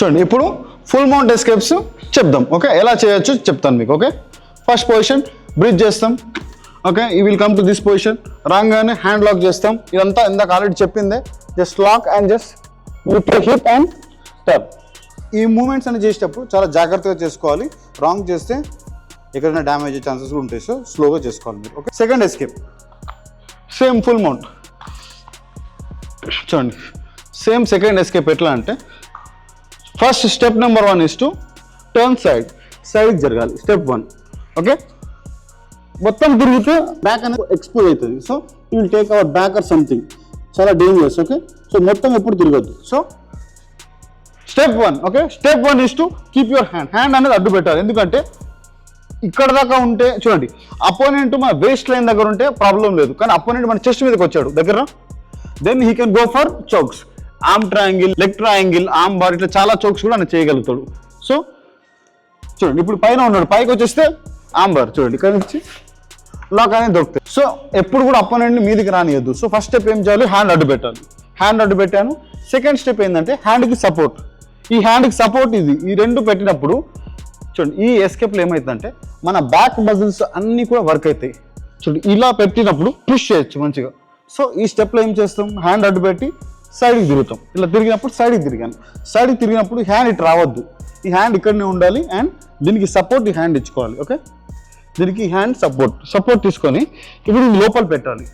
చూడండి ఇప్పుడు full mount escapes చెప్దాం. ఓకే, ఎలా చేయొచ్చు చెప్తాను మీకు. ఓకే, ఫస్ట్ పొజిషన్ బ్రిడ్జ్ చేస్తాం. ఓకే, ఈ will come to this position. రాగానే హ్యాండ్ లాక్ చేస్తాం. ఇదంతా ఇందాక ఆల్రెడీ చెప్పిందే. Just lock and just with hip and turn. ఈ మూమెంట్స్ అని చేసేటప్పుడు చాలా జాగ్రత్తగా చేసుకోవాలి. రాంగ్ చేస్తే ఎక్కడైనా డ్యామేజ్ అయ్యే ఛాన్సెస్ కూడా ఉంటాయి. సో స్లోగా చేసుకోవాలి మీరు. Okay, second escape same full mount. చూడండి సేమ్ సెకండ్ ఎస్కేప్ ఎట్లా అంటే first step number 1 is to turn side జరగాలి. స్టెప్ 1. ఓకే, మొత్తం తిరిగితే బ్యాక్ అనేది ఎక్స్పోజ్ అవుతుంది. So you will take our back or something. చాలా డేంజరస్. ఓకే, సో మొత్తం ఎప్పుడు తిరగద్దు. So step 1. Okay, step 1 is to keep your hand అనేది అడ్డు పెట్టాలి. ఎందుకంటే ఇక్కడ దాకా ఉంటే చూడండి అపోనెంట్ మన వేస్ట్ లైన్ దగ్గర ఉంటే ప్రాబ్లం లేదు, కానీ అపోనెంట్ మన చెస్ట్ మీదకి వచ్చాడు దగ్గర, then he can go for chokes. Arm triangle, leg triangle, arm bar, ఇట్లా చాలా చోక్స్ కూడా ఆయన చేయగలుగుతాడు. సో చూడండి ఇప్పుడు పైన ఉన్నాడు, పైకి వచ్చేస్తే ఆర్మ్ బార్ చూడండి ఇక్కడ నుంచి లాక్ అనేది దొరుకుతాయి. సో ఎప్పుడు కూడా అపోనెంట్ని మీదికి రానియద్దు. సో ఫస్ట్ స్టెప్ ఏం చేయాలి, హ్యాండ్ అడ్డు పెట్టాలి. హ్యాండ్ అడ్డు పెట్టాను. సెకండ్ స్టెప్ ఏంటంటే హ్యాండ్కి సపోర్ట్. ఈ హ్యాండ్కి సపోర్ట్ ఈ రెండు పెట్టినప్పుడు చూడండి ఈ ఎస్కేప్లో ఏమవుతుందంటే మన బ్యాక్ మజిల్స్ అన్నీ కూడా వర్క్ అవుతాయి. చూడండి ఇలా పెట్టినప్పుడు పుష్ చేయొచ్చు మంచిగా. సో ఈ స్టెప్లో ఏం చేస్తాం, హ్యాండ్ అడ్డు పెట్టి సైడ్కి తిరుగుతాం. ఇలా తిరిగినప్పుడు సైడ్కి తిరిగాను. సైడ్కి తిరిగినప్పుడు హ్యాండ్ ఇటు రావద్దు, ఈ హ్యాండ్ ఇక్కడనే ఉండాలి అండ్ దీనికి సపోర్ట్ ఈ హ్యాండ్ ఇచ్చుకోవాలి. ఓకే, దీనికి హ్యాండ్ సపోర్ట్ తీసుకొని ఇప్పుడు ఇది లోపల పెట్టాలి.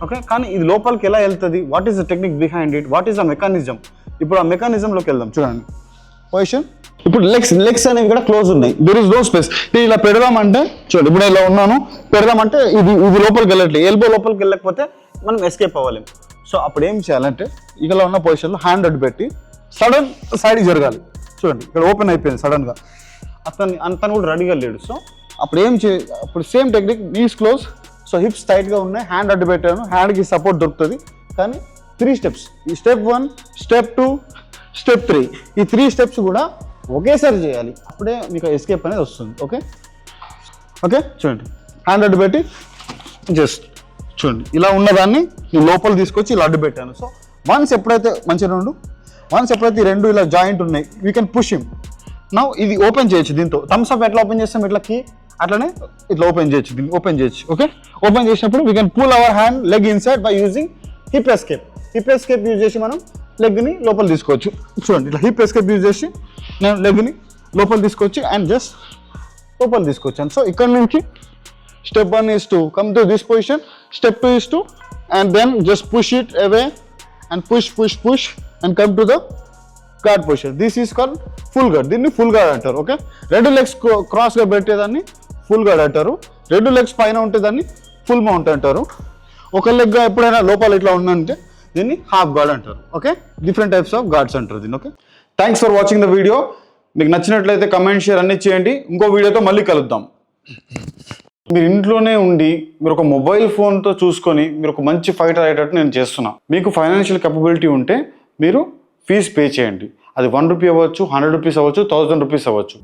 ఓకే, కానీ ఇది లోపలికి ఎలా వెళ్తుంది, what is the technique behind it, what is the mechanism, ఇప్పుడు ఆ మెకానిజంలోకి వెళ్దాం. చూడండి పొజిషన్. ఇప్పుడు లెగ్స్ అనేవి కూడా క్లోజ్ ఉన్నాయి, దెర్ ఇస్ నో స్పేస్. నేను ఇలా పెడదామంటే చూడండి ఇప్పుడు ఇలా ఉన్నాను, పెడదామంటే ఇది లోపలికి వెళ్ళట్లేదు, ఎల్బో లోపలికి వెళ్ళకపోతే మనం ఎస్కేప్ అవ్వలేము. సో అప్పుడు ఏం చేయాలంటే ఇలా ఉన్న పొజిషన్లో హ్యాండ్ అడ్డు పెట్టి సడన్ సైడ్కి జరగాలి. చూడండి ఇక్కడ ఓపెన్ అయిపోయింది సడన్గా, అతను కూడా రెడీగా లేడు. సో అప్పుడు అప్పుడు same technique, knees close. So hips టైట్గా ఉన్నాయి, హ్యాండ్ అడ్డు పెట్టాను, హ్యాండ్కి సపోర్ట్ దొరుకుతుంది. కానీ 3 స్టెప్స్, ఈ స్టెప్ 1, స్టెప్ 2, స్టెప్ 3, ఈ 3 స్టెప్స్ కూడా ఒకేసారి చేయాలి. అప్పుడే మీకు ఎస్కేప్ అనేది వస్తుంది. ఓకే ఓకే చూడండి హ్యాండ్ అడ్డు పెట్టి జస్ట్ చూడండి ఇలా ఉన్నదాన్ని నేను లోపల తీసుకొచ్చి ఇలా అడ్డు పెట్టాను. సో వన్స్ ఎప్పుడైతే ఈ రెండు ఇలా జాయింట్ ఉన్నాయి, we can push him. Now ఇది ఓపెన్ చేయొచ్చు దీంతో. థమ్స్ అప్ ఎట్లా ఓపెన్ చేస్తాం, ఇట్లా కీ అట్లనే ఇట్లా ఓపెన్ చేయొచ్చు, దీన్ని ఓపెన్ చేయొచ్చు. ఓకే, ఓపెన్ చేసినప్పుడు we can pull our hand leg inside by using hip escape use చేసి మనం లెగ్ని లోపల తీసుకోవచ్చు. చూడండి ఇట్లా హిప్ ఎస్కేప్ యూజ్ చేసి నేను లెగ్ని లోపల తీసుకొచ్చి అండ్ జస్ట్ లోపల తీసుకొచ్చాను. సో ఇక్కడ నుంచి step 1 is to come to this position, step 2 is to and then just push it away and push and come to the guard position. This is called full guard. దీన్ని full gourd అంటారు. Okay, 2 legs క్రాస్గా పెట్టేదాన్ని full gourd అంటారు, 2 legs పైన ఉంటేదాన్ని full mount అంటారు. ఒక leg ఎప్పుడైనా లోపల ఇట్లా ఉందంటే దీన్ని హాఫ్ గార్డ్ అంటారు. Okay, different types of guards అంటారు దీన్ని. Okay, thanks for watching the video. మీకు నచ్చినట్లయితే కమెంట్, షేర్ అన్నీ చేయండి. ఇంకో వీడియోతో మళ్ళీ కలుద్దాం. మీరు ఇంట్లోనే ఉండి మీరు ఒక మొబైల్ ఫోన్తో చూసుకొని మీరు ఒక మంచి ఫైటర్ అయ్యేటట్టు నేను చేస్తున్నా. మీకు ఫైనాన్షియల్ కేపబిలిటీ ఉంటే మీరు ఫీజు పే చేయండి. అది 1 రూపీ అవ్వచ్చు, 100 రూపీస్ అవ్వచ్చు, 1000 రూపీస్ అవ్వచ్చు.